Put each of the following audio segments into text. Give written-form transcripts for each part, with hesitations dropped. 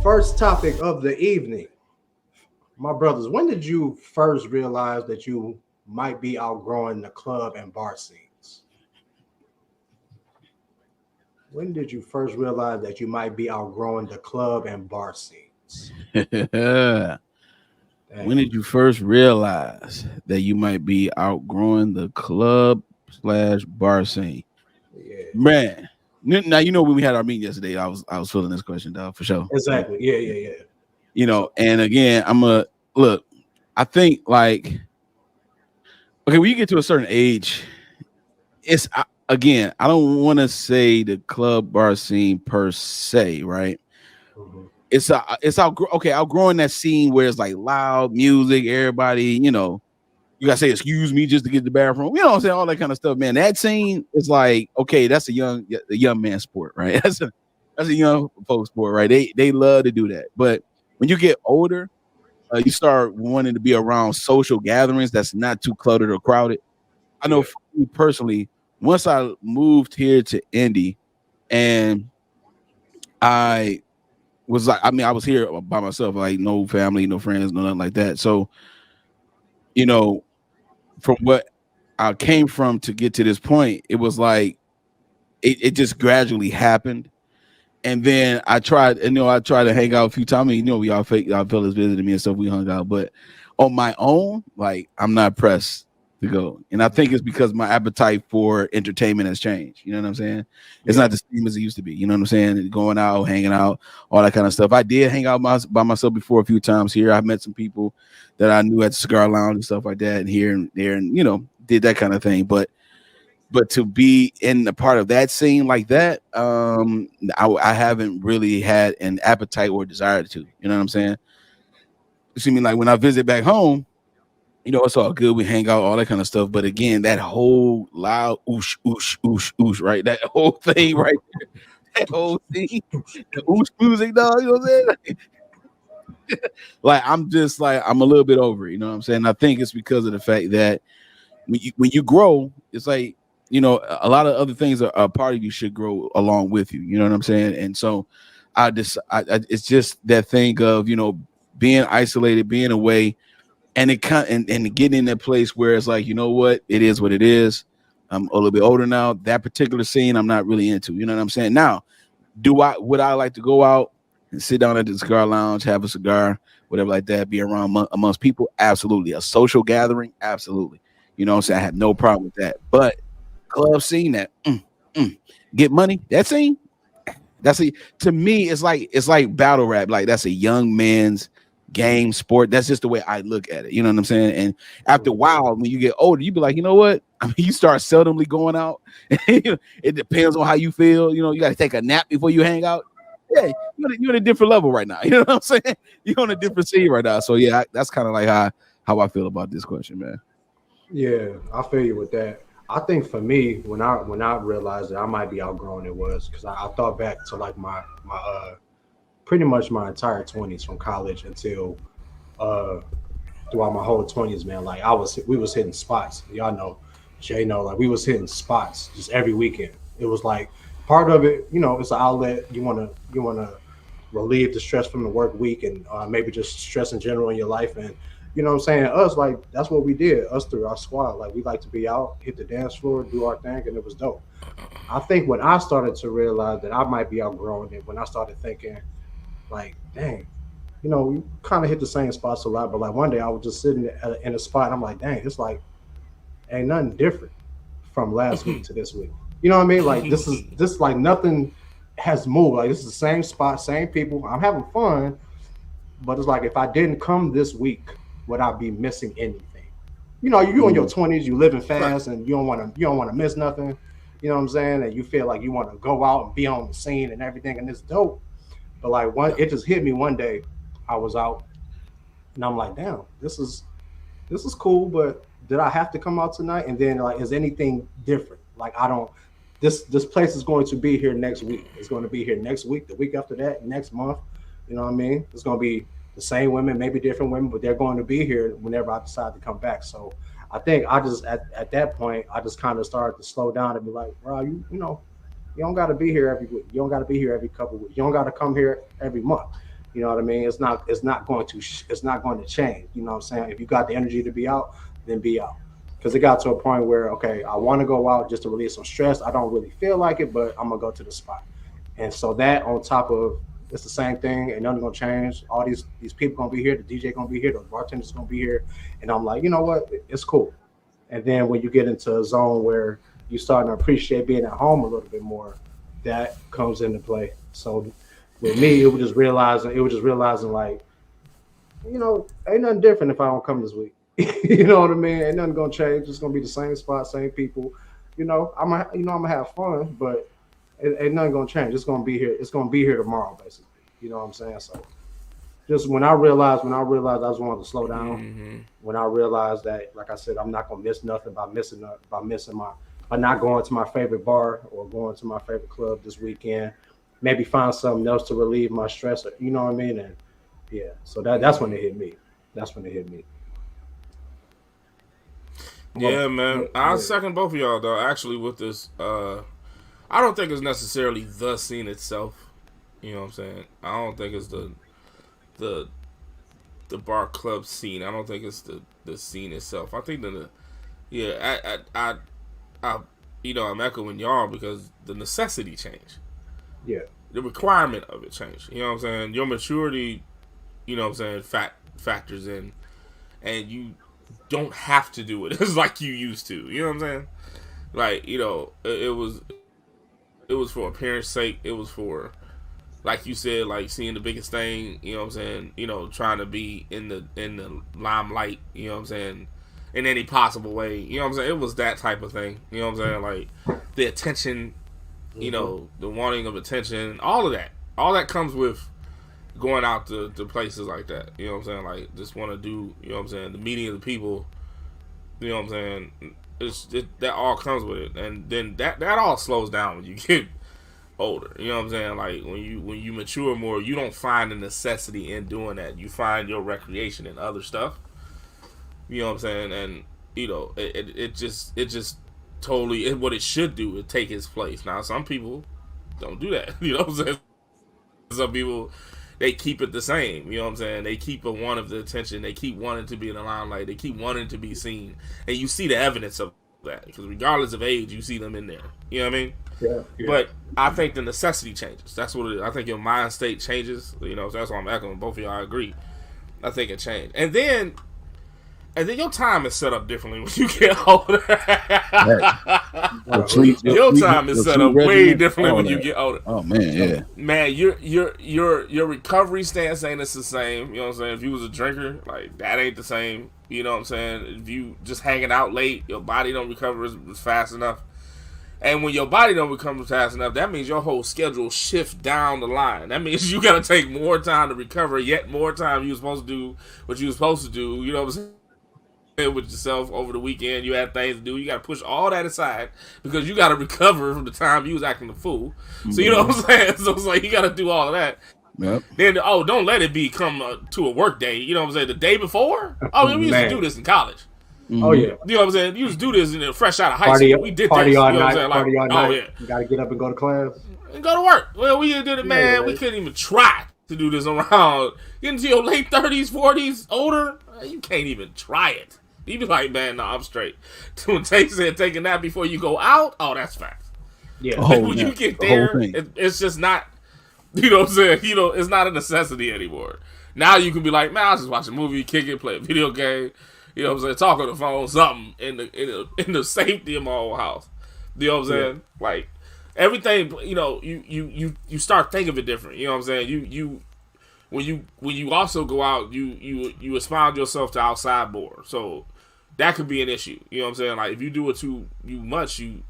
First topic of the evening. My brothers, when did you first realize that you might be outgrowing the club and bar scenes? When did you first realize that you might be outgrowing the club and bar scenes? When Dang. did you first realize that you might be outgrowing the club slash bar scene? Yeah. Man, now you know when we had our meeting yesterday, I was feeling this question, dog, for sure. Exactly. Yeah, yeah, yeah. So And again, I'm a look. I think like okay, when you get to a certain age, again, I don't want to say the club bar scene per se, right? mhm. It's outgrowing that scene where it's like loud music, everybody, you gotta say excuse me just to get to the bathroom. You know what I'm saying? All that kind of stuff, man. That scene is like, okay, that's a young man sport, right? That's a young folks sport, right? They love to do that. But when you get older, you start wanting to be around social gatherings that's not too cluttered or crowded. I know Yeah, for me personally, once I moved here to Indy and I was like, I mean, I was here by myself, like no family, no friends, no nothing like that. So, you know, from what I came from to get to this point, it was like it just gradually happened. And then I tried to hang out a few times. I mean, y'all fellas visited me and stuff. We hung out, but on my own, like I'm not pressed to go. And I think it's because my appetite for entertainment has changed. You know what I'm saying? It's yeah, not the same as it used to be. You know what I'm saying? Going out, hanging out, all that kind of stuff. I did hang out by myself before a few times here. I met some people that I knew at the cigar lounge and stuff like that, and here and there, and did that kind of thing. But to be in a part of that scene like that, I haven't really had an appetite or desire to. You know what I'm saying? You see me like when I visit back home, it's all good. We hang out, all that kind of stuff. But again, that whole loud oosh, oosh, oosh, oosh, right? That whole thing right there, that whole thing, the oosh music, dog, you know what I'm saying? Like I'm just like I'm a little bit over it, you know what I'm saying? I think it's because of the fact that when you grow, it's like a lot of other things are a part of you should grow along with you. You know what I'm saying? And so it's just that thing of being isolated, being away, and and getting in that place where it's like what it is, what it is. I'm a little bit older now. That particular scene, I'm not really into. You know what I'm saying? Now, would I like to go out and sit down at the cigar lounge, have a cigar, whatever like that, be around amongst people? Absolutely. A social gathering? Absolutely. You know what I'm saying? I have no problem with that. But club scene that mm, get money, that scene, to me, it's like battle rap. Like that's a young man's game sport. That's just the way I look at it. You know what I'm saying? And after a mhm. while, when you get older, you be like, you know what? I mean, you start seldomly going out. It depends on how you feel. You got to take a nap before you hang out. Yeah, you're on a different level right now. You know what I'm saying? You're on a different scene right now. So yeah, that's kind of like how I feel about this question, man. Yeah. I feel you with that. I think for me, when I realized that I might be outgrowing it was because I thought back to like my pretty much my entire 20s from college until uh throughout my whole 20s, man. Like we was hitting spots. Y'all know, Jay know, like we was hitting spots just every weekend. It was like part of it, it's an outlet. You wanna relieve the stress from the work week and maybe just stress in general in your life. And you know what I'm saying? Us, like that's what we did. Us through our squad, like we like to be out, hit the dance floor, do our thing, and it was dope. I think when I started to realize that I might be outgrowing it, when I started thinking like, dang, we kind of hit the same spots a lot, but like one day I was just sitting in a spot and I'm like, dang, it's like ain't nothing different from last week to this week. You know what I mean? Like this like nothing has moved. Like this is the same spot, same people. I'm having fun, but it's like if I didn't come this week, would I be missing anything? You in your Mm. 20s, you living Right. fast, and you don't want to miss nothing. You know what I'm saying? And you feel like you want to go out and be on the scene and everything, and it's dope. But like it just hit me one day. I was out, and I'm like, damn, this is cool, but did I have to come out tonight? And then like, is anything different? Like I don't. This place is going to be here next week. It's going to be here next week, the week after that, next month. You know what I mean? It's going to be the same women, maybe different women, but they're going to be here whenever I decide to come back. So I think I just at that point I just kind of started to slow down and be like, bro, you don't got to be here every week. You don't got to be here every couple of weeks. You don't got to come here every month. You know what I mean? It's not going to it's not going to change. You know what I'm saying? If you got the energy to be out, then be out. Because it got to a point where, okay, I want to go out just to release some stress. I don't really feel like it, but I'm gonna go to the spot. And so that on top of, it's the same thing, and nothing gonna change. All these people gonna be here. The DJ gonna be here. The bartender's gonna be here. And I'm like, you know what? It's cool. And then when you get into a zone where you starting to appreciate being at home a little bit more, that comes into play. So with me, it was just realizing like, ain't nothing different if I don't come this week. You know what I mean? Ain't nothing gonna change. It's gonna be the same spot, same people. I'm gonna have fun, but ain't nothing gonna change. It's gonna be here. It's gonna be here tomorrow, basically. You know what I'm saying? So just when I realized I just wanted to slow down, when I realized that, like I said, I'm not gonna miss nothing by missing by not going to my favorite bar or going to my favorite club this weekend. Maybe find something else to relieve my stress. You know what I mean? And yeah, so that's when it hit me. That's when it hit me. Yeah, Well, man. I yeah, second both of y'all though. Actually, with this, I don't think it's necessarily the scene itself. You know what I'm saying? I don't think it's the the bar club scene. I don't think it's the scene itself. I think yeah, I I'm echoing y'all because the necessity changed. yeah, The requirement of it changed. You know what I'm saying? Your maturity, what I'm saying, factors in, and you don't have to do it as like you used to. You know what I'm saying? Like, it was for appearance sake. It was for, like you said, like seeing the biggest thing. You know what I'm saying? Trying to be in the limelight. You know what I'm saying? In any possible way. You know what I'm saying? It was that type of thing. You know what I'm saying? Like the attention. hmm The wanting of attention. All of that. All that comes with going out to places like that. You know what I'm saying? Like just want to do. You know what I'm saying? The meeting of the people. You know what I'm saying? That all comes with it, and then that all slows down when you get older. You know what I'm saying? Like when you mature more, you don't find the necessity in doing that. You find your recreation in other stuff. You know what I'm saying? And it just totally what it should do is take its place. Now some people don't do that. You know what I'm saying? Some people they keep it the same. You know what I'm saying? They keep a want of the attention. They keep wanting to be in the limelight. They keep wanting to be seen, and you see the evidence of that because regardless of age, you see them in there. You know what I mean? yeah, yeah, But I think the necessity changes. That's what it is. I think your mind state changes. So that's why I'm echoing both of y'all. I agree. I think it changed, and then your time is set up differently when you get older. Right. Your bro. sleep, Your time is your set sleep up way regimen, differently all when you that. get older. Oh man, yeah. Man, your recovery stance ain't the same. You know what I'm saying? If you was a drinker, like that ain't the same. You know what I'm saying? If you just hanging out late, your body don't recover as fast enough. And when your body don't recover fast enough, that means your whole schedule shifts down the line. That means you gotta take more time to recover, yet more time you were supposed to do what you were supposed to do. You know what I'm saying? With yourself over the weekend, you had things to do. You got to push all that aside because you got to recover from the time you was acting a fool. So you know what I'm saying. So it's like you got to do all of that. Yep. Then don't let it become to a work day. You know what I'm saying. The day before, we used to do Man. this in college. Oh Mm-hmm. yeah. You know what I'm saying. You used to do this fresh out of high Party, school. We did party this. all You know what I'm night. saying. Like, Party all oh night. yeah, You got to get up and go to class. and go to work. Well, we did it, Yeah, man. We right. couldn't even try to do this around getting to your late 30s, 40s, older. You can't even try it. You be like, man, no, I'm straight. When Tate said take a nap before you go out, oh, that's facts. Yeah. The whole When you nap, get the whole there, thing. it's just not, you know what I'm saying? It's not a necessity anymore. Now you can be like, man, I'll just watch a movie, kick it, play a video game, you know what I'm saying, talk on the phone, something in the safety of my own house. You know what I'm Yeah. saying? Like, everything, you start thinking of it different. You know what I'm saying? When you also go out, you expound yourself to outside more. So that could be an issue. You know what I'm saying? Like if you do it too much, you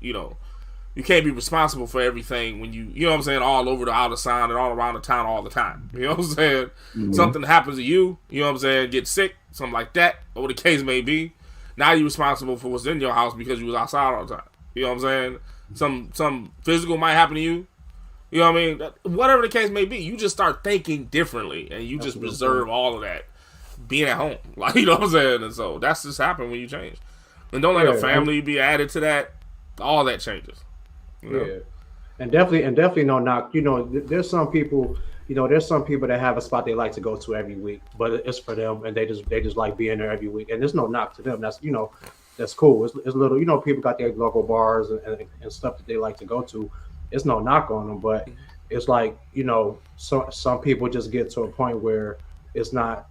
can't be responsible for everything when you know what I'm saying, all over the outer sound and all around the town all the time. You know what I'm saying? Mm-hmm. Something happens to you know what I'm saying, get sick, something like that, or the case may be. Now you're responsible for what's in your house because you was outside all the time. You know what I'm saying? Some physical might happen to you. You know what I mean? Whatever the case may be, you just start thinking differently and you just reserve all of that being at home. Like, you know what I'm saying? And so that's just happened when you change. And don't let a Yeah. family be added to that. All that changes. You know? Yeah, and definitely no knock. There's some people. there's some people that have a spot they like to go to every week, but it's for them, and they just like being there every week. And there's no knock to them. That's cool. It's little, people got their local bars and stuff that they like to go to. It's no knock on them, but it's like, some people just get to a point where it's not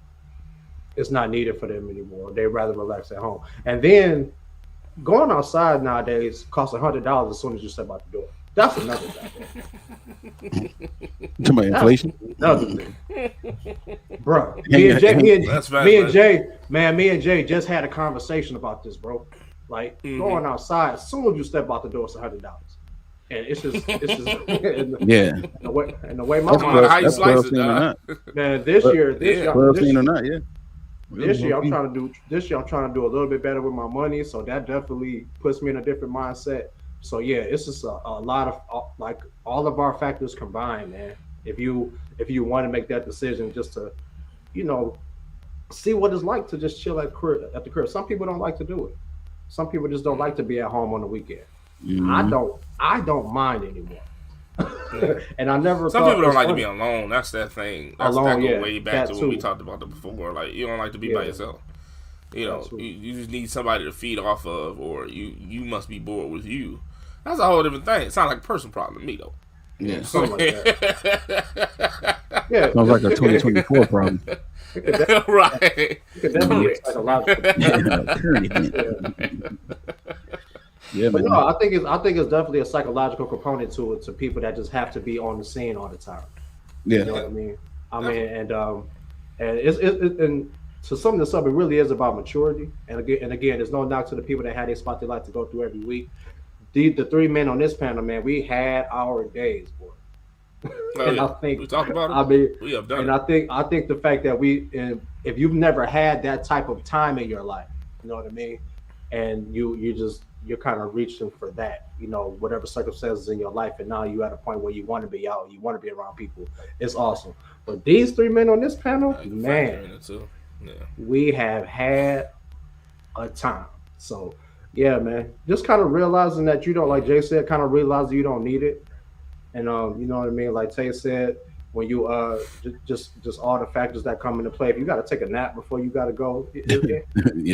needed for them anymore. They rather relax at home. And then going outside nowadays costs $100 as soon as you step out the door. That's another thing. To my inflation. Another thing. Bro, me and Jay just had a conversation about this, bro. Like going outside, as soon as you step out the door, it's $100. And it's just yeah. And the way my mind, how you slice it, man, this year, I'm trying to do a little bit better with my money, so that definitely puts me in a different mindset. So yeah, it's just a lot of like all of our factors combined, man. If you want to make that decision, just to, see what it's like to just chill at the crib. Some people don't like to do it. Some people just don't like to be at home on the weekend. I don't mind anymore. And I never. Some people don't like to be alone. That's that thing. That go way back to when we talked about it before. Like, you don't like to be by yourself. You just need somebody to feed off of, or you must be bored with you. That's a whole different thing. It sounds like a personal problem to me, though. Yeah, something like that. Yeah, sounds like a 2024 problem. Right. Yeah, but no, I think it's definitely a psychological component to it, to people that just have to be on the scene all the time. Yeah, you know what I mean. And and to sum this up, it really is about maturity. And again, there's no knock to the people that had a spot they like to go through every week. The three men on this panel, man, we had our days, boy. And I think we talked about it. I mean, we have done and it. I think the fact that if you've never had that type of time in your life, you know what I mean, and you're kind of reaching for that, whatever circumstances in your life, and now you're at a point where you want to be out, you want to be around people. It's awesome. But these three men on this panel, man, we have had a time. So yeah, man, just kind of realizing that you don't, like Jay said, kind of realizing you don't need it. And you know what I mean? Like Tay said, when you just all the factors that come into play. If you got to take a nap before you got to go, you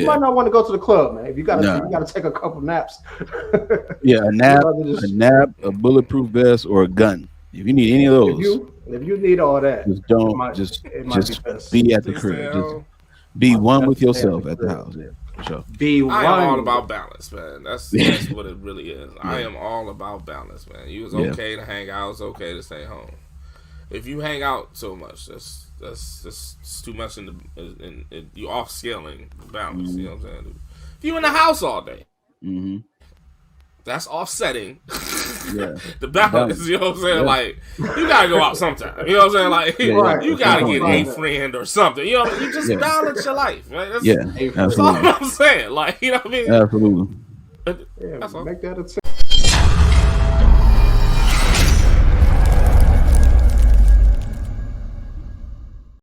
might not want to go to the club, man. If you got to take a couple naps. Yeah, a nap, a bulletproof vest, or a gun. If you need any of those, if you need all that, just don't just be at the crib. Just be one with yourself at the house. Yeah. Sure. I am all about balance, man. That's what it really is. Yeah. I am all about balance, man. You was okay to hang out. It's okay to stay home. If you hang out so much, that's too much. You off scaling balance. You know what I'm saying? If you in the house all day, that's offsetting the balance. You know what I'm saying? Like, you gotta go out sometime. You know what I'm saying? Like, you gotta get a friend or something. You know, you just balance your life. Right? That's all I'm saying. Like, you know what I mean? Absolutely. That's all. Make that a